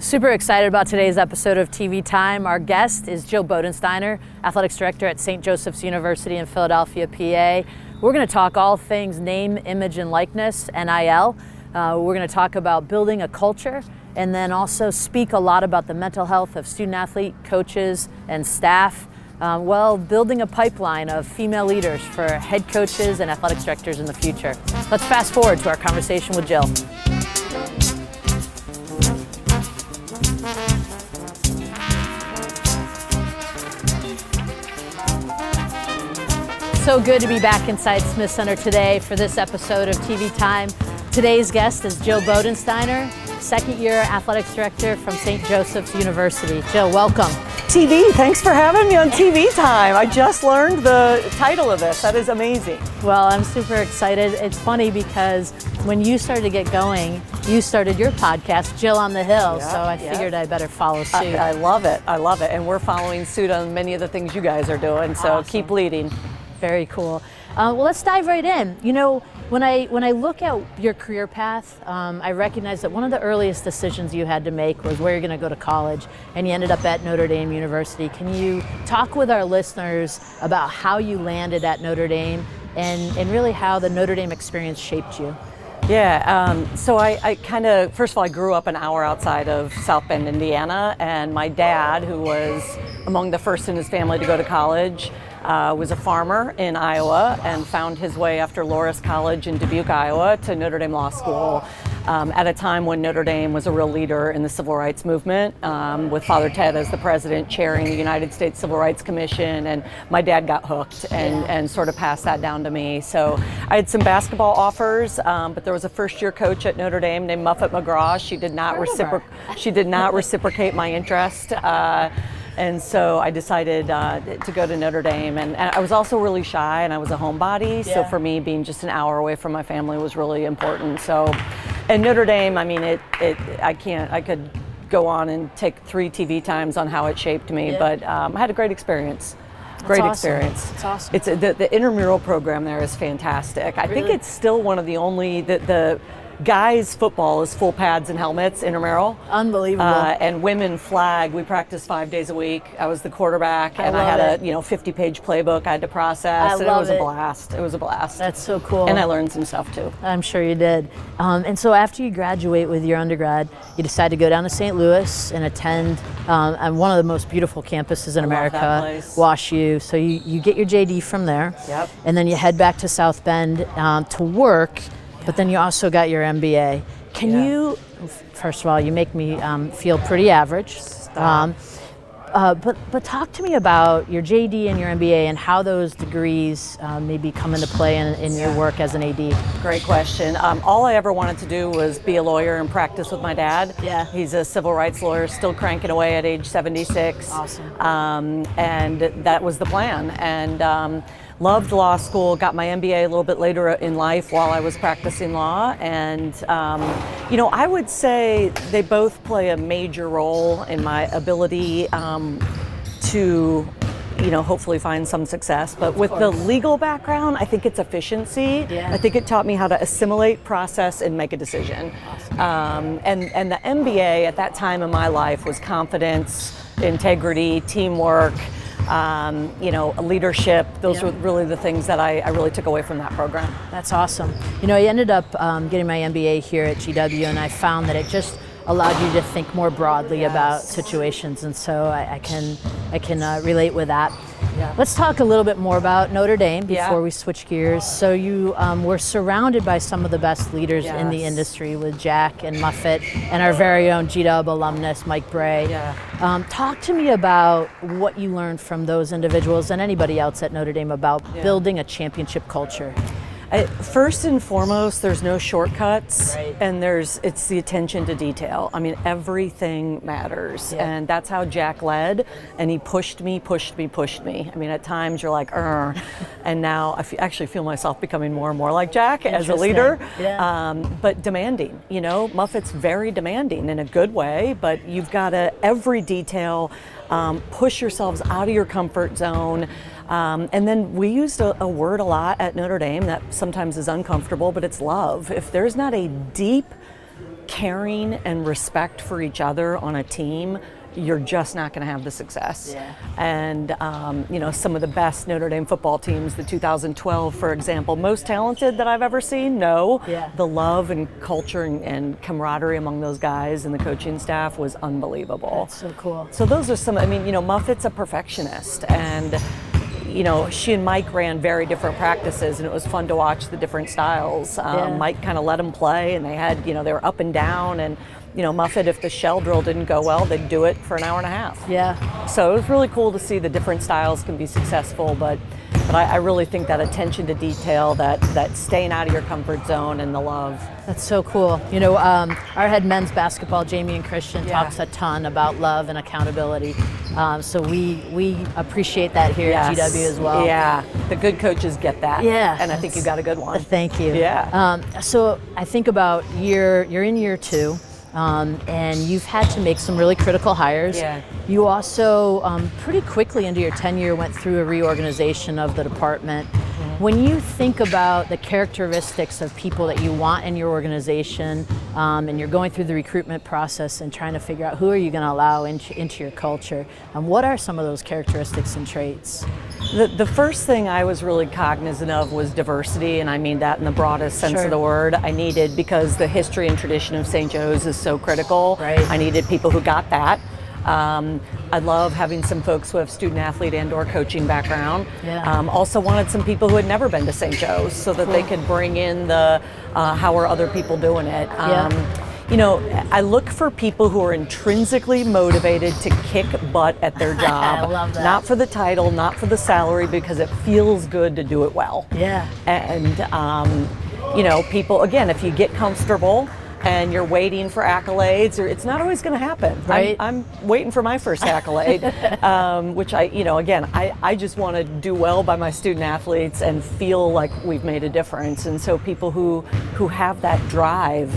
Super excited about today's episode of TV Time. Our guest is Jill Bodensteiner, Athletics Director at St. Joseph's University in Philadelphia, PA. We're going to talk all things name, image, and likeness, NIL. We're going to talk about building a culture and then also speak a lot about the mental health of student athlete, coaches, and staff. Building a pipeline of female leaders for head coaches and athletics directors in the future. Let's fast forward to our conversation with Jill. So good to be back inside Smith Center today for this episode of TV Time. Today's guest is Jill Bodensteiner, second-year athletics director from St. Joseph's University. Jill, welcome. TV, thanks for having me on TV Time. I just learned the title of this. That is amazing. Well, I'm super excited. It's funny because when you started to get going, you started your podcast, Jill on the Hill, so I figured I better follow suit. I love it. I love it. And we're following suit on many of the things you guys are doing, so Awesome. Keep leading. Very cool. Well, let's dive right in. You know, when I look at your career path, I recognize that one of the earliest decisions you had to make was where you're going to go to college, and you ended up at Notre Dame University. Can you talk with our listeners about how you landed at Notre Dame and really how the Notre Dame experience shaped you? Yeah, so I kind of, first of all, I grew up an hour outside of South Bend, Indiana, and my dad, who was among the first in his family to go to college, was a farmer in Iowa and found his way after Loras College in Dubuque, Iowa, to Notre Dame Law School at a time when Notre Dame was a real leader in the civil rights movement, with Father Ted as the president chairing the United States Civil Rights Commission, and my dad got hooked and sort of passed that down to me. So I had some basketball offers, but there was a first-year coach at Notre Dame named Muffet McGraw. She did not reciprocate my interest. And so I decided to go to Notre Dame, and I was also really shy, and I was a homebody. So for me, being just an hour away from my family was really important. So, and Notre Dame, I mean, I could go on and take 3 TV times on how it shaped me, but I had a great experience. Experience. That's awesome. It's the intramural program there is fantastic. I think it's still one of the only the guys football is full pads and helmets, intramural. Unbelievable. And women flag, we practice 5 days a week. I was the quarterback, and I had a 50-page playbook I had to process. It was a blast. It was a blast. That's so cool. And I learned some stuff too. I'm sure you did. And so after you graduate with your undergrad, you decide to go down to St. Louis and attend on one of the most beautiful campuses in America, love that place. Wash U. So you get your JD from there. Yep. And then you head back to South Bend to work. But then you also got your MBA. Can you, first of all, you make me feel pretty average. But talk to me about your JD and your MBA and how those degrees maybe come into play in your work as an AD. Great question. All I ever wanted to do was be a lawyer and practice with my dad. Yeah. He's a civil rights lawyer, still cranking away at age 76. Awesome. And that was the plan. And loved law school, got my MBA a little bit later in life while I was practicing law. And, I would say they both play a major role in my ability to hopefully find some success. But with the legal background, I think it's efficiency. Yeah. I think it taught me how to assimilate, process, and make a decision. Awesome. And the MBA at that time in my life was confidence, integrity, teamwork, leadership. Those were really the things that I really took away from that program. That's awesome. I ended up getting my MBA here at GW, and I found that it just allowed you to think more broadly about situations, and so I can relate with that. Yeah. Let's talk a little bit more about Notre Dame before we switch gears. So you were surrounded by some of the best leaders in the industry with Jack and Muffet and our very own GW alumnus, Mike Bray. Yeah. Talk to me about what you learned from those individuals and anybody else at Notre Dame about building a championship culture. First and foremost, there's no shortcuts, Right. and it's the attention to detail. I mean, everything matters, and that's how Jack led, and he pushed me. I mean, at times you're like, and now I actually feel myself becoming more and more like Jack as a leader, but demanding. Muffet's very demanding in a good way, but you've got to, every detail, push yourselves out of your comfort zone. And then we used a word a lot at Notre Dame that sometimes is uncomfortable, but it's love. If there's not a deep caring and respect for each other on a team, you're just not going to have the success. Yeah. And some of the best Notre Dame football teams, the 2012, for example, most talented that I've ever seen. No, Yeah. the love and culture and camaraderie among those guys and the coaching staff was unbelievable. That's so cool. So those are some. Muffet's a perfectionist, and she and Mike ran very different practices, and it was fun to watch the different styles. Mike kind of let them play, and they had, they were up and down, and Muffet, if the shell drill didn't go well, they'd do it for an hour and a half. Yeah. So it was really cool to see the different styles can be successful, but I really think that attention to detail, that staying out of your comfort zone, and the love. That's so cool. Our head men's basketball, Jamie and Christian, Yeah. talks a ton about love and accountability. So we appreciate that here at GW as well. Yeah, the good coaches get that. Yeah. And I think you got a good one. Thank you. Yeah. So I think about you're in year 2. And you've had to make some really critical hires. Yeah. You also, pretty quickly into your tenure, went through a reorganization of the department. Mm-hmm. When you think about the characteristics of people that you want in your organization, and you're going through the recruitment process and trying to figure out who are you going to allow into your culture, what are some of those characteristics and traits? The first thing I was really cognizant of was diversity, and I mean that in the broadest sense Sure. of the word. I needed, because the history and tradition of St. Joe's is so critical, Right. I needed people who got that. I love having some folks who have student athlete and or coaching background. Yeah. Also wanted some people who had never been to St. Joe's so that they could bring in the how are other people doing it. I look for people who are intrinsically motivated to kick butt at their job. I love that. Not for the title, not for the salary, because it feels good to do it well. Yeah. And, people, again, if you get comfortable and you're waiting for accolades, it's not always going to happen. Right. I'm waiting for my first accolade, which I just want to do well by my student athletes and feel like we've made a difference. And so people who have that drive,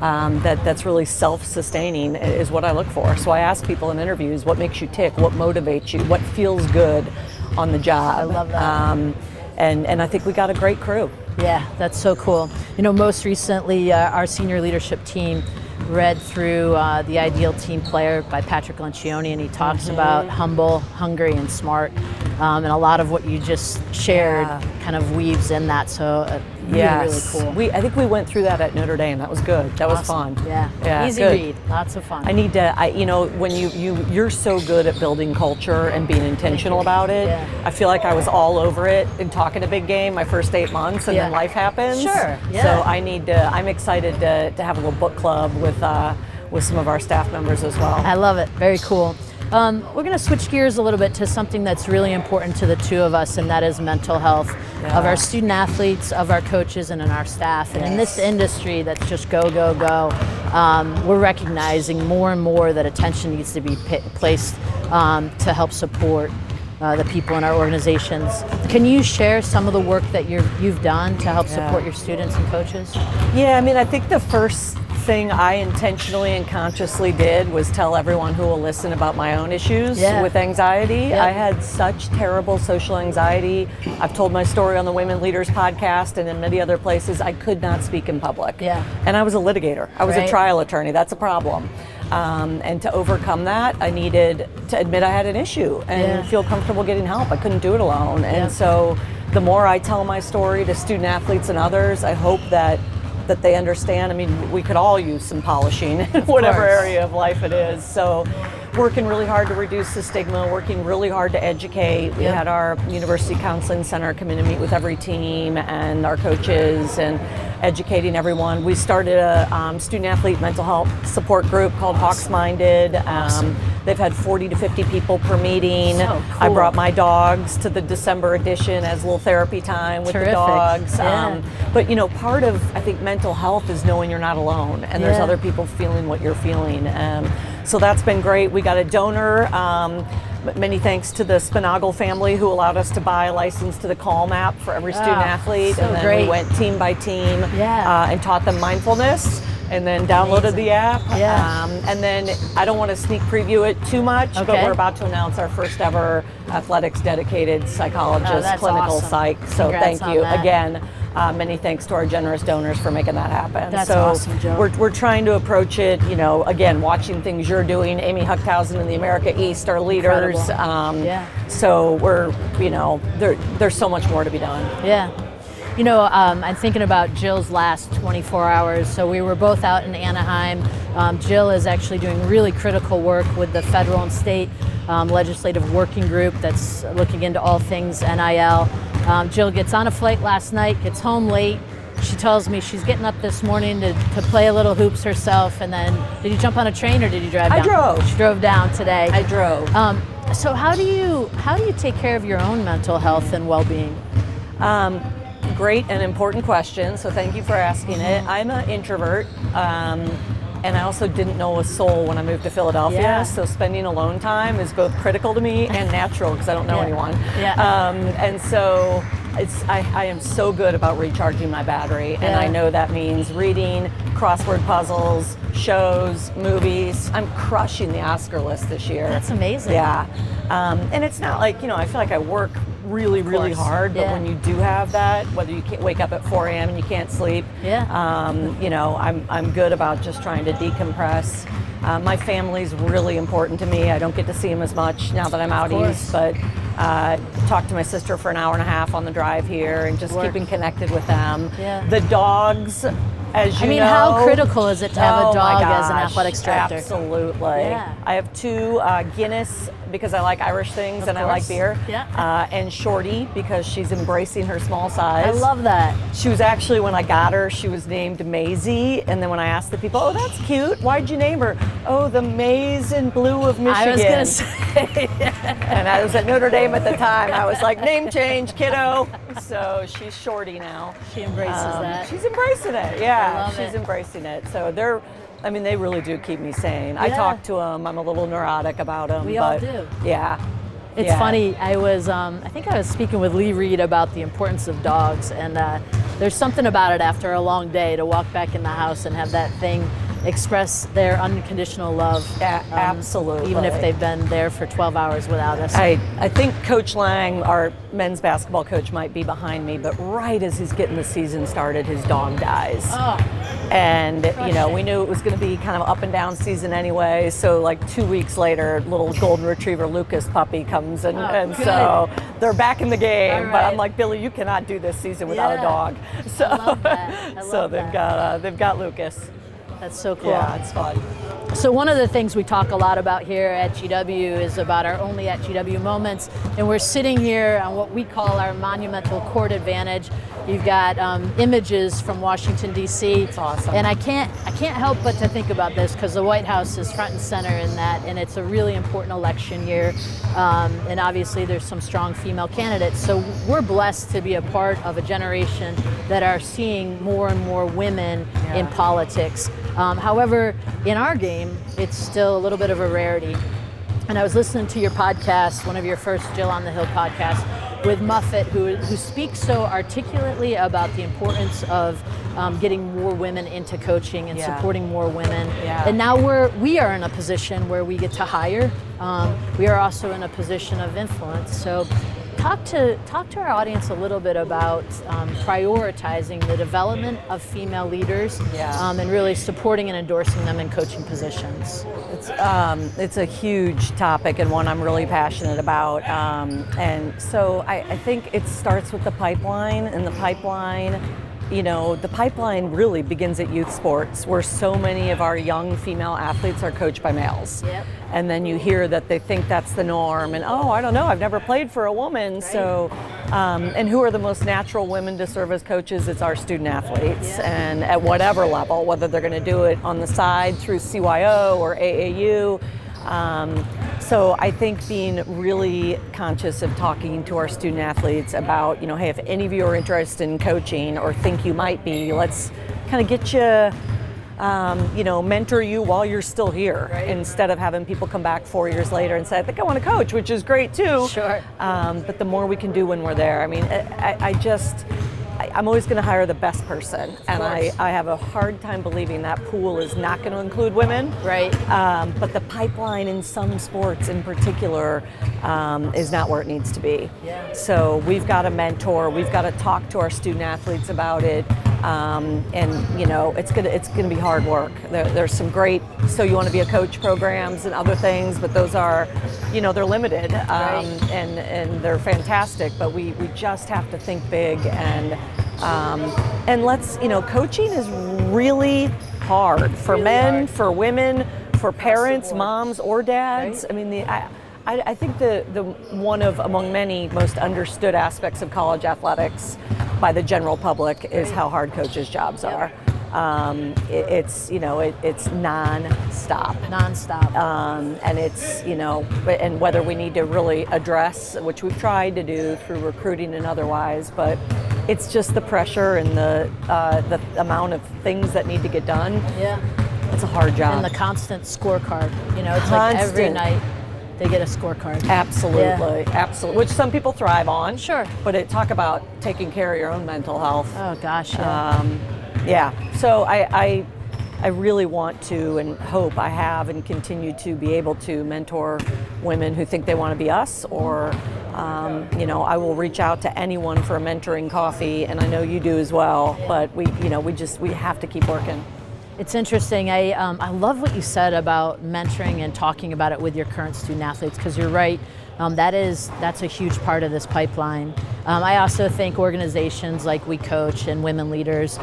that's really self-sustaining is what I look for. So I ask people in interviews, what makes you tick? What motivates you? What feels good on the job? I love that. And I think we got a great crew. Yeah, that's so cool. Most recently, our senior leadership team read through The Ideal Team Player by Patrick Lencioni, and he talks about humble, hungry, and smart. And a lot of what you just shared kind of weaves in that, so really cool. I think we went through that at Notre Dame. That was good. That was fun. Yeah. Easy good. read, lots of fun. I need to, when you're so good at building culture and being intentional about it. Yeah. I feel like I was all over it and talking a big game my first 8 months, and then life happens. Sure. Yeah. So I'm excited to have a little book club with some of our staff members as well. I love it. Very cool. We're going to switch gears a little bit to something that's really important to the two of us, and that is mental health of our student athletes, of our coaches, and in our staff. And in this industry that's just go, go, go, we're recognizing more and more that attention needs to be placed to help support the people in our organizations. Can you share some of the work that you've done to help support your students and coaches? Yeah, I think the first thing I intentionally and consciously did was tell everyone who will listen about my own issues with anxiety. Yep. I had such terrible social anxiety. I've told my story on the Women Leaders podcast and in many other places. I could not speak in public. Yeah. And I was a litigator. I was Right. a trial attorney. That's a problem. And to overcome that, I needed to admit I had an issue and feel comfortable getting help. I couldn't do it alone. And so the more I tell my story to student athletes and others, I hope that they understand. We could all use some polishing in whatever area of life it is. So working really hard to reduce the stigma, working really hard to educate. We had our University Counseling Center come in and meet with every team and our coaches and educating everyone. We started a student athlete mental health support group called Hawks Minded. They've had 40 to 50 people per meeting. So cool. I brought my dogs to the December edition as a little therapy time with the dogs. But part of, I think, mental health is knowing you're not alone and there's other people feeling what you're feeling. So that's been great. We got a donor. Many thanks to the Spinagle family who allowed us to buy a license to the Calm app for every student athlete. So and then we went team by team and taught them mindfulness. And then downloaded the app. And then I don't want to sneak preview it too much, but we're about to announce our first ever athletics dedicated psychologist, clinical psych. So Congrats thank you on that. again. many thanks to our generous donors for making that happen. That's so awesome, Jill. We're trying to approach it, again, watching things you're doing. Amy Huckhausen and the America East are leaders. So we're, there's so much more to be done. Yeah. I'm thinking about Jill's last 24 hours. So we were both out in Anaheim. Jill is actually doing really critical work with the federal and state legislative working group that's looking into all things NIL. Jill gets on a flight last night, gets home late. She tells me she's getting up this morning to play a little hoops herself. And then, did you jump on a train or did you drive down? I drove. She drove down today. I drove. So how do you take care of your own mental health and well-being? Great and important question, so thank you for asking it. I'm an introvert, and I also didn't know a soul when I moved to Philadelphia, so spending alone time is both critical to me and natural because I don't know anyone. And so I am so good about recharging my battery, and I know that means reading, crossword puzzles, shows, movies. I'm crushing the Oscar list this year. That's amazing. Yeah, and it's not like, I feel like I work really hard, but when you do have that, whether you can't wake up at 4 a.m. and you can't sleep, I'm good about just trying to decompress. My family's really important to me. I don't get to see them as much now that I'm out east, but talk to my sister for an hour and a half on the drive here and just keeping connected with them. The dogs, as you know. How critical is it to have a dog as an athletics director? Absolutely. I have 2 Guinness because I like Irish things and I like beer. And Shorty because she's embracing her small size. I love that. She was actually, when I got her, she was named Maisie. And then when I asked the people, oh, that's cute. Why'd you name her? Oh, the maize and blue of Michigan. I was going to say. And I was at Notre Dame at the time. I was like, name change, kiddo. So she's Shorty now. She embraces that. She's embracing it. She's embracing it. So they really do keep me sane. I talk to them. I'm a little neurotic about them. We all do. Yeah. It's funny. I think I was speaking with Lee Reed about the importance of dogs, and there's something about it after a long day to walk back in the house and have that thing express their unconditional love. Absolutely. Even if they've been there for 12 hours without us. I think Coach Lang, our men's basketball coach, might be behind me, but right as he's getting the season started, his dog dies. And, we knew it was going to be kind of up and down season anyway. So like 2 weeks later, little golden retriever Lucas puppy comes and so they're back in the game. But I'm like, Billy, you cannot do this season without a dog. So, I love that. They've got Lucas. That's so cool. Yeah, it's fun. So one of the things we talk a lot about here at GW is about our Only at GW moments, and we're sitting here on what we call our monumental court advantage. You've got images from Washington, D.C. It's awesome. And I can't help but to think about this because the White House is front and center in that, and it's a really important election year. And obviously there's some strong female candidates. So we're blessed to be a part of a generation that are seeing more and more women in politics. However, in our game, it's still a little bit of a rarity. And I was listening to your podcast, one of your first Jill on the Hill podcasts, with Muffet, who speaks so articulately about the importance of getting more women into coaching and supporting more women. And now we are in a position where we get to hire. We are also in a position of influence. So talk to our audience a little bit about prioritizing the development of female leaders and really supporting and endorsing them in coaching positions. It's a huge topic and one I'm really passionate about. And so I think it starts with the pipeline, and the pipeline really begins at youth sports, where so many of our young female athletes are coached by males. And then you hear that they think that's the norm, and I don't know, I've never played for a woman. So, and who are the most natural women to serve as coaches? It's our student athletes, and at whatever level, whether they're going to do it on the side through CYO or AAU. So I think being really conscious of talking to our student athletes about, hey, if any of you are interested in coaching or think you might be, let's kind of get you, mentor you while you're still here, instead of having people come back 4 years later and say, I think I want to coach, which is great too. Sure. But the more we can do when we're there. I mean, I'm always going to hire the best person, and I have a hard time believing that pool is not going to include women. Right. But the pipeline in some sports in particular is not where it needs to be. Yeah. So we've got to mentor, we've got to talk to our student athletes about it, and you know, it's gonna be hard work. There's some great So You Want to Be a Coach programs and other things, but those are, you know, they're limited, and they're fantastic, but we just have to think big, and let's, you know, coaching is really hard for men, for women, for parents, moms or dads. Right. I mean, I think the one of among many most understood aspects of college athletics by the general public is how hard coaches' jobs are. It's, you know, it's non-stop. And it's, you know, and whether we need to really address, which we've tried to do through recruiting and otherwise, but it's just the pressure and the amount of things that need to get done. Yeah. It's a hard job. And the constant scorecard, you know, it's like every night they get a scorecard. Absolutely, absolutely. Which some people thrive on. Sure. But talk about taking care of your own mental health. Oh gosh, yeah. Yeah. So I really want to, and hope I have and continue to be able to mentor women who think they want to be us, or you know, I will reach out to anyone for a mentoring coffee, and I know you do as well. Yeah. But we have to keep working. It's interesting. I love what you said about mentoring and talking about it with your current student athletes, because you're right. That's a huge part of this pipeline. I also think organizations like We Coach and Women Leaders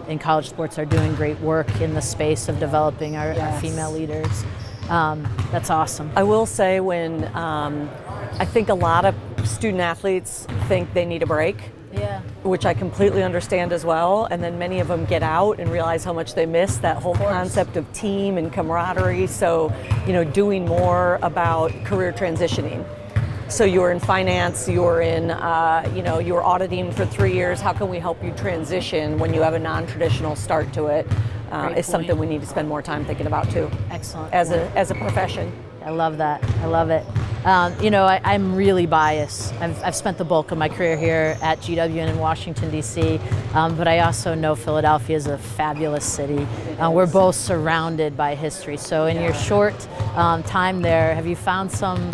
in college sports are doing great work in the space of developing our female leaders. That's awesome. I will say, when I think a lot of student athletes think they need a break. Yeah. Which I completely understand as well, and then many of them get out and realize how much they miss that whole concept of team and camaraderie. So, you know, doing more about career transitioning. So you're in finance, you're in, you know, you're auditing for 3 years. How can we help you transition when you have a non-traditional start to it? Is something we need to spend more time thinking about too. Excellent. As a profession. I love that. I love it. You know, I'm really biased. I've spent the bulk of my career here at GW and in Washington, D.C., but I also know Philadelphia is a fabulous city. We're both surrounded by history. So in your short time there, have you found some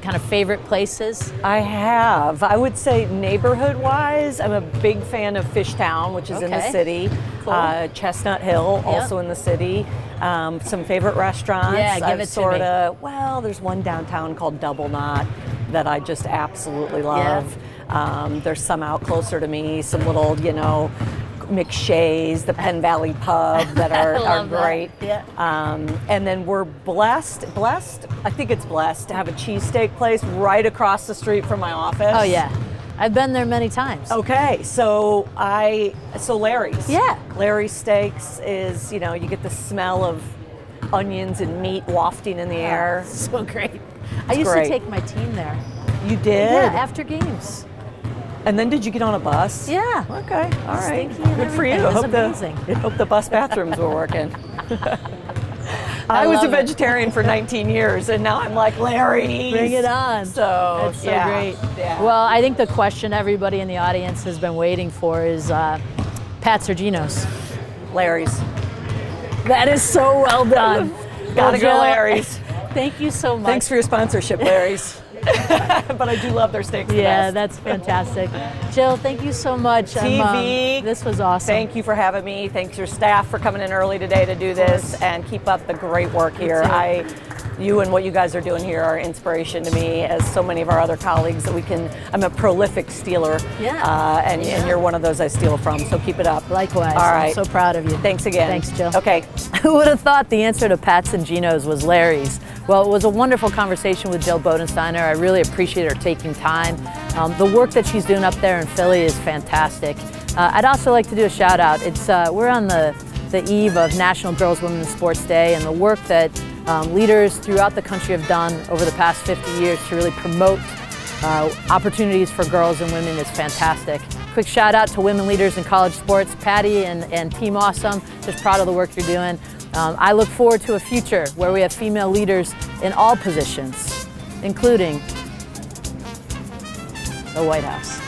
kind of favorite places? I have. I would say neighborhood-wise, I'm a big fan of Fishtown, which is in the city. Cool. Chestnut Hill, also in the city. Some favorite restaurants. Yeah, give it to me. Well, there's one downtown called Double Knot that I just absolutely love. Yeah. There's some out closer to me, some little, you know, McShay's, the Penn Valley Pub that are great. Yeah. And then we're blessed, I think it's blessed, to have a cheesesteak place right across the street from my office. Oh yeah. I've been there many times. Okay, so Larry's. Yeah. Larry's Steaks is, you know, you get the smell of onions and meat wafting in the air. So great. I used to take my team there. You did? Yeah, after games. And then did you get on a bus? Yeah. Okay, all right. Good for you. It was amazing. Hope the bus bathrooms were working. I was a vegetarian for 19 years, and now I'm like, Larry's. Bring it on. So, that's so great. Yeah. Well, I think the question everybody in the audience has been waiting for is Pat's or Geno's? Larry's. That is so well done. Gotta go Larry's. Thank you so much. Thanks for your sponsorship, Larry's. But I do love their steaks. Yeah, that's fantastic. Jill, thank you so much. TV. This was awesome. Thank you for having me. Thanks your staff for coming in early today to do this, and keep up the great work here. You and what you guys are doing here are inspiration to me, as so many of our other colleagues I'm a prolific stealer. Yeah. And you're one of those I steal from, so keep it up. Likewise. All right. I'm so proud of you. Thanks again. Thanks, Jill. Okay. Who would have thought the answer to Pat's and Geno's was Larry's? Well, it was a wonderful conversation with Jill Bodensteiner. I really appreciate her taking time. The work that she's doing up there in Philly is fantastic. I'd also like to do a shout out. We're on the eve of National Girls Women's Sports Day, and the work that leaders throughout the country have done over the past 50 years to really promote opportunities for girls and women is fantastic. Quick shout out to women leaders in college sports, Patty and Team Awesome. Just proud of the work you're doing. I look forward to a future where we have female leaders in all positions, including the White House.